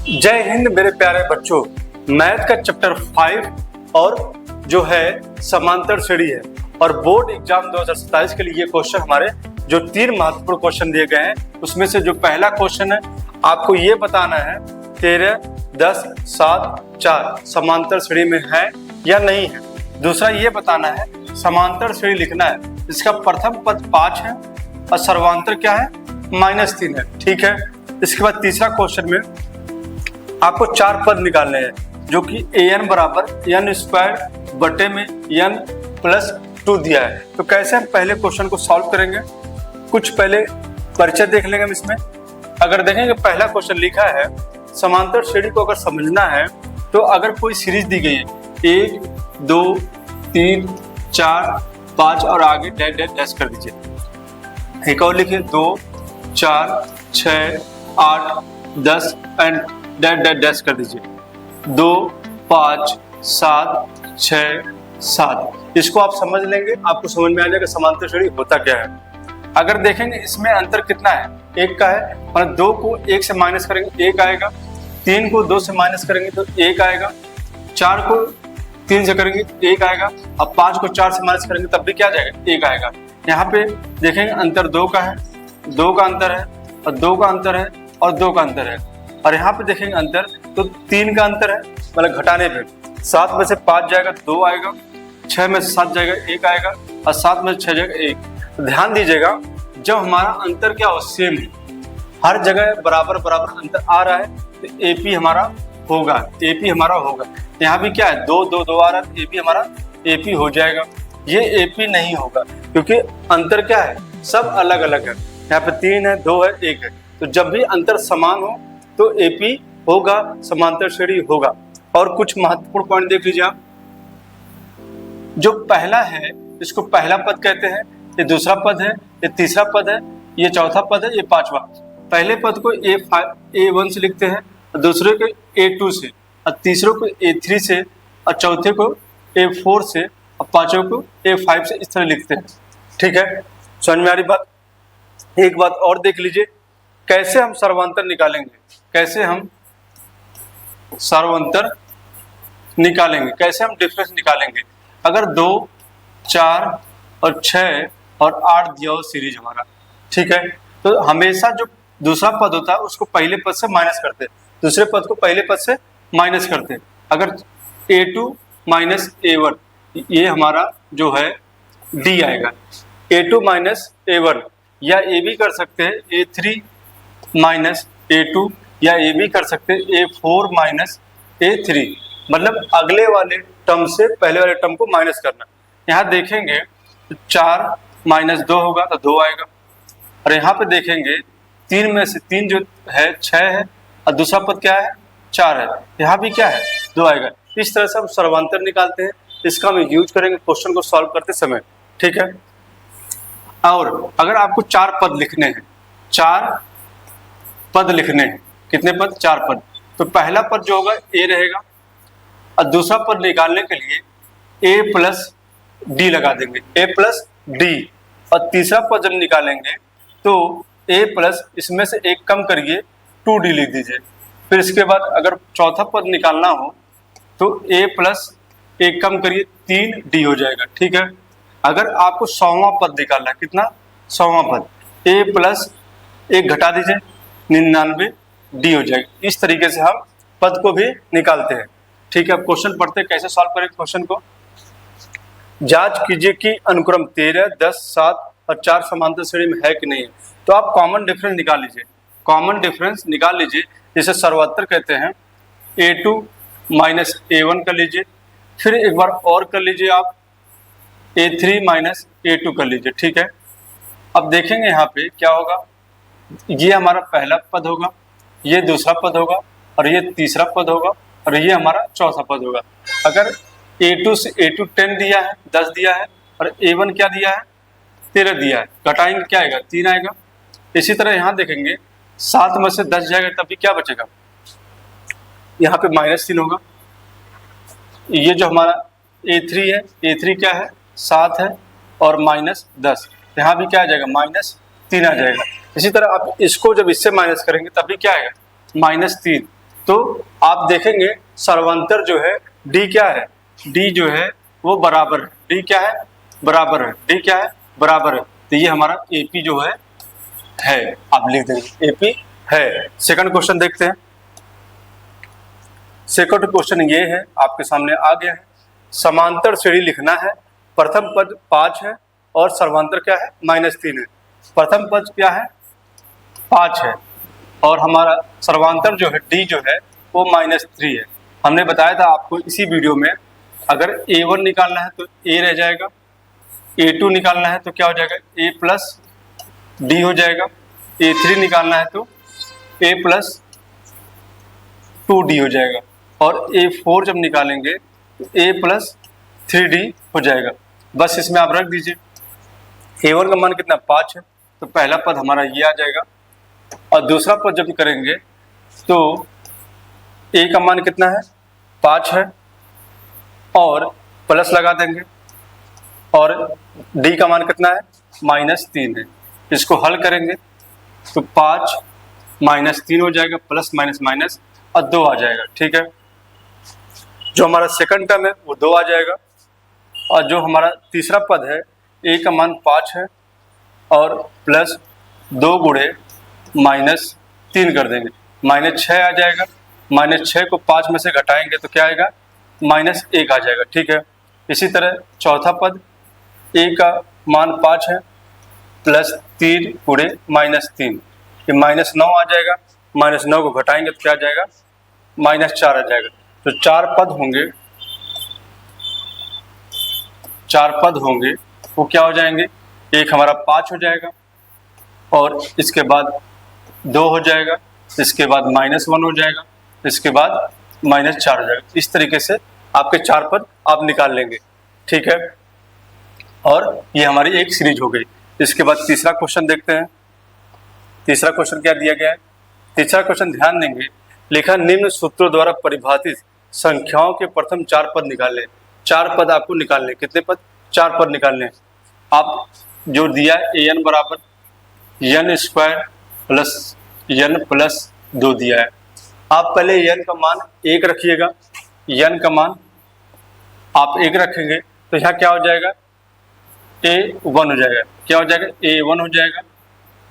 जय हिंद मेरे प्यारे बच्चों। मैथ का चैप्टर 5 और जो है समांतर श्रेणी है और बोर्ड एग्जाम 2027 के लिए ये क्वेश्चन हमारे जो 3 महत्वपूर्ण क्वेश्चन दिए गए हैं उसमें से जो पहला क्वेश्चन है आपको ये बताना है 13, 10, 7, 4 समांतर श्रेणी में है या नहीं है। दूसरा ये बताना है समांतर श्रेणी लिखना है, इसका प्रथम पद 5 है और सर्वांतर क्या है -3 है। ठीक है। इसके बाद तीसरा क्वेश्चन में आपको 4 पद निकालने हैं जो कि an बराबर n² बटे में n+2 दिया है। तो कैसे हम पहले क्वेश्चन को सॉल्व करेंगे, कुछ पहले परिचय देख लेंगे हम इसमें। अगर देखेंगे पहला क्वेश्चन लिखा है समांतर श्रेणी को अगर समझना है तो अगर कोई सीरीज दी गई है 1, 2, 3, 4, 5 और आगे डैश डैश डैश कर दीजिए। एक और लिखिए 2, 4, 6, 8, 10 एंड डैश डैश डैश कर दीजिए 2, 5, 7, 6, 7। इसको आप समझ लेंगे, आपको समझ में आ जाएगा समांतर श्रेणी होता क्या है। अगर देखेंगे इसमें अंतर कितना है, 1 का है, मतलब 2 को 1 से माइनस करेंगे 1 आएगा, 3 को 2 से माइनस करेंगे तो 1 आएगा, 4 को 3 से करेंगे 1 आएगा, अब 5 को 4 से माइनस करेंगे तब भी क्या जाएगा 1 आएगा। यहाँ पे देखेंगे अंतर 2 का है, 2 का अंतर है और 2 का अंतर है और 2 का अंतर है। और यहाँ पे देखेंगे अंतर तो 3 का अंतर है, मतलब घटाने पे 7 में से 5 जाएगा 2 आएगा, 6 में से 7 जाएगा 1 आएगा और 7 में से 6 जाएगा 1। तो ध्यान दीजिएगा जब हमारा अंतर क्या हो सेम है, हर जगह बराबर बराबर अंतर आ रहा है तो एपी हमारा होगा, एपी हमारा होगा। यहाँ भी क्या है 2, 2, 2 आ रहा है, एपी हमारा एपी हो जाएगा। ये एपी नहीं होगा क्योंकि अंतर क्या है सब अलग अलग है। यहाँ पे 3 है, 2 है, 1 है, तो जब भी अंतर समान हो तो एपी होगा, समांतर श्रेणी होगा। और कुछ महत्वपूर्ण पॉइंट देख लीजिए आप, जो पहला है इसको पहला पद कहते हैं, ये दूसरा पद है, ये तीसरा पद है, ये चौथा पद है, ये पांचवा। पहले पद को A1 से लिखते हैं, दूसरे को A2 से, और तीसरे को A3 से, और चौथे को A4 से, और पांचवें को A5 से, इस तरह लिखते हैं। ठीक है, समझ में आ रही बात। एक बात और देख लीजिए, कैसे हम सर्वांतर निकालेंगे, कैसे हम सर्वांतर निकालेंगे, कैसे हम डिफरेंस निकालेंगे। अगर 2, 4 और 6 और 8 दिया हो सीरीज हमारा, ठीक है, तो हमेशा जो दूसरा पद होता है उसको पहले पद से माइनस करते हैं, दूसरे पद को पहले पद से माइनस करते हैं। अगर A2 माइनस A1 ये हमारा जो है D आएगा, A2 माइनस A1, या ये भी कर सकते हैं A3 माइनस A2, या ये भी कर सकते हैं A4 माइनस A3, मतलब अगले वाले टर्म से पहले वाले टर्म को माइनस करना। यहाँ देखेंगे 4 माइनस 2 होगा तो 2 आएगा, और यहाँ पे देखेंगे 3 में से 3 जो है 6 है और दूसरा पद क्या है 4 है, यहाँ भी क्या है 2 आएगा। इस तरह से हम सर्वांतर निकालते हैं, इसका हम यूज करेंगे क्वेश्चन को सॉल्व करते समय। ठीक है। और अगर आपको 4 पद लिखने हैं, 4 पद लिखने हैं, कितने पद 4 पद, तो पहला पद जो होगा A रहेगा और दूसरा पद निकालने के लिए A+D लगा देंगे, A+D, और तीसरा पद जब निकालेंगे तो A+ इसमें से एक कम करिए 2D लिख दीजिए। फिर इसके बाद अगर चौथा पद निकालना हो तो A+ एक कम करिए 3D हो जाएगा। ठीक है। अगर आपको 100वां पद निकालना है, कितना 100वां पद, A+ एक घटा दीजिए 99D हो जाएगी। इस तरीके से हम पद को भी निकालते हैं। ठीक है, अब क्वेश्चन पढ़ते हैं कैसे सॉल्व करें क्वेश्चन को। जांच कीजिए कि अनुक्रम 13, 10, 7 और 4 समांतर श्रेणी में है कि नहीं है। तो आप कॉमन डिफरेंस निकाल लीजिए, कॉमन डिफरेंस निकाल लीजिए, जिसे सर्वांतर कहते हैं। A2 माइनस A1 कर लीजिए, फिर एक बार और कर लीजिए आप A3 माइनस A2 कर लीजिए। ठीक है। अब देखेंगे यहाँ पे क्या होगा, ये हमारा पहला पद होगा, ये दूसरा पद होगा, और ये तीसरा पद होगा, और ये हमारा चौथा पद होगा। अगर A2 से A2 10 दिया है, 10 दिया है, और A1 क्या दिया है 13 दिया है, घटाएंगे क्या आएगा 3 आएगा। इसी तरह यहाँ देखेंगे 7 में से 10 जाएगा तब भी क्या बचेगा, यहाँ पे -3 होगा। ये जो हमारा A3 है, A3 क्या है 7 है और -10, यहाँ भी क्या आ जाएगा -3 आ जाएगा। इसी तरह आप इसको जब इससे माइनस करेंगे तब भी क्या आएगा -3। तो आप देखेंगे सर्वांतर जो है डी क्या है, डी जो है वो बराबर है, डी क्या है बराबर है, डी क्या है बराबर है। तो ये हमारा एपी जो है आप लिख देंगे एपी है। सेकंड क्वेश्चन देखते हैं। सेकंड क्वेश्चन ये है आपके सामने आ गया है। समांतर श्रेणी लिखना है, प्रथम पद 5 है और सर्वांतर क्या है -3 है। प्रथम पद क्या है 5 है और हमारा सर्वांतर जो है डी जो है वो -3 है। हमने बताया था आपको इसी वीडियो में, अगर A1 निकालना है तो A रह जाएगा, A2 निकालना है तो क्या हो जाएगा A प्लस डी हो जाएगा, A3 निकालना है तो A प्लस 2D हो जाएगा और A4 जब निकालेंगे तो A प्लस 3D हो जाएगा। बस इसमें आप रख दीजिए। A1 का मान कितना 5 है तो पहला पद हमारा ये आ जाएगा और दूसरा पद जब करेंगे तो A का मान कितना है 5 है और प्लस लगा देंगे और D का मान कितना है -3 है। इसको हल करेंगे तो 5 -3 हो जाएगा, प्लस माइनस माइनस और 2 आ जाएगा। ठीक है, जो हमारा सेकंड टर्म है वो 2 आ जाएगा और जो हमारा तीसरा पद है A का मान 5 है और प्लस 2 गुणे -3 कर देंगे, -6 आ जाएगा। -6 को 5 में से घटाएंगे तो क्या आएगा -1 आ जाएगा। ठीक है, इसी तरह चौथा पद A का मान 5 है प्लस 3 गुणे -3, ये -9 आ जाएगा। -9 को घटाएंगे तो क्या आ जाएगा -4 आ जाएगा। तो 4 पद होंगे वो क्या हो जाएंगे, एक हमारा 5 हो जाएगा और इसके बाद 2 हो जाएगा, इसके बाद -1 हो जाएगा, इसके बाद -4 हो जाएगा। इस तरीके से आपके 4 पद आप निकाल लेंगे। ठीक है, और ये हमारी एक सीरीज हो गई। इसके बाद तीसरा क्वेश्चन देखते हैं। तीसरा क्वेश्चन क्या दिया गया है। तीसरा क्वेश्चन ध्यान देंगे, लिखा निम्न सूत्रों द्वारा परिभाषित संख्याओं के प्रथम 4 पद निकालें। 4 पद आपको निकालने, कितने पद 4 पद निकालने। आप जो दिया है an बराबर n² प्लस n प्लस 2 दिया है। आप पहले n का मान 1 रखिएगा, n का मान आप 1 रखेंगे तो यहाँ क्या हो जाएगा A1 हो जाएगा। क्या हो जाएगा A1 हो जाएगा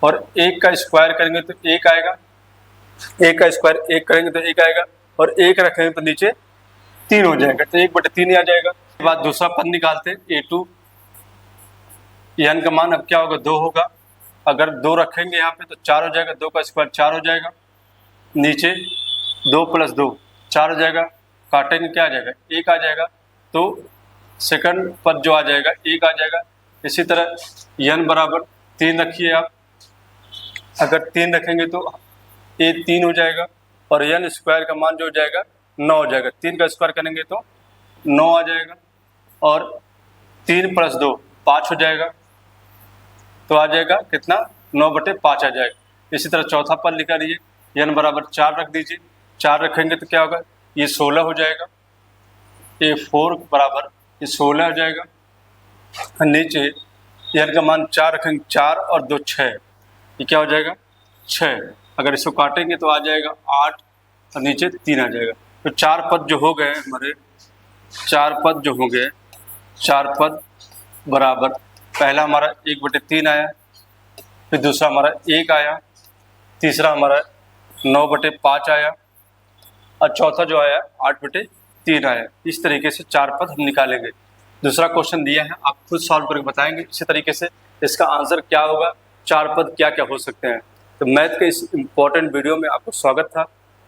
और 1 का स्क्वायर करेंगे तो 1 आएगा, 1 का स्क्वायर 1 करेंगे तो 1 आएगा और 1 रखेंगे तो नीचे 3 हो जाएगा, तो 1/3 ही आ जाएगा। उसके बाद दूसरा पद निकालते हैं A2, n का मान अब क्या होगा 2 होगा। अगर 2 रखेंगे यहाँ पे तो 4 हो जाएगा, 2 का स्क्वायर 4 हो जाएगा, नीचे 2 + 2 4 हो जाएगा, काटेंगे क्या आ जाएगा 1 आ जाएगा। तो सेकंड पद जो आ जाएगा 1 आ जाएगा। इसी तरह n बराबर 3 रखिए आप, अगर 3 रखेंगे तो A 3 हो जाएगा और n² का मान जो हो जाएगा 9 हो जाएगा। 3 का स्क्वायर करेंगे तो 9 आ जाएगा और 3 + 2 5 हो जाएगा, तो आ जाएगा कितना 9/5 आ जाएगा। इसी तरह चौथा पद लिखा लीजिए, n बराबर 4 रख दीजिए। 4 रखेंगे तो क्या होगा ये 16 हो जाएगा। A4 बराबर ये 16 हो जाएगा। नीचे n का मान 4 रखेंगे, 4 और 2 6, ये क्या हो जाएगा 6। अगर इसको काटेंगे तो आ जाएगा 8 और नीचे 3 आ जाएगा। तो 4 पद जो हो गए हमारे, 4 पद जो हो गए, 4 पद बराबर पहला हमारा 1/3 आया, फिर दूसरा हमारा 1 आया, तीसरा हमारा 9/5 आया और चौथा जो आया 8/3 आया। इस तरीके से 4 पद हम निकालेंगे। दूसरा क्वेश्चन दिया है, आप खुद सॉल्व करके बताएंगे इसी तरीके से इसका आंसर क्या होगा, 4 पद क्या क्या हो सकते हैं। तो मैथ के इस इम्पॉर्टेंट वीडियो में आपको स्वागत था।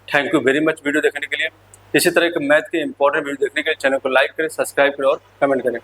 Thank you very much video देखने के लिए। इसी तरह के मैथ के इंपॉर्टेंट वीडियो देखने के लिए चैनल को लाइक करें, सब्सक्राइब करें और कमेंट करें।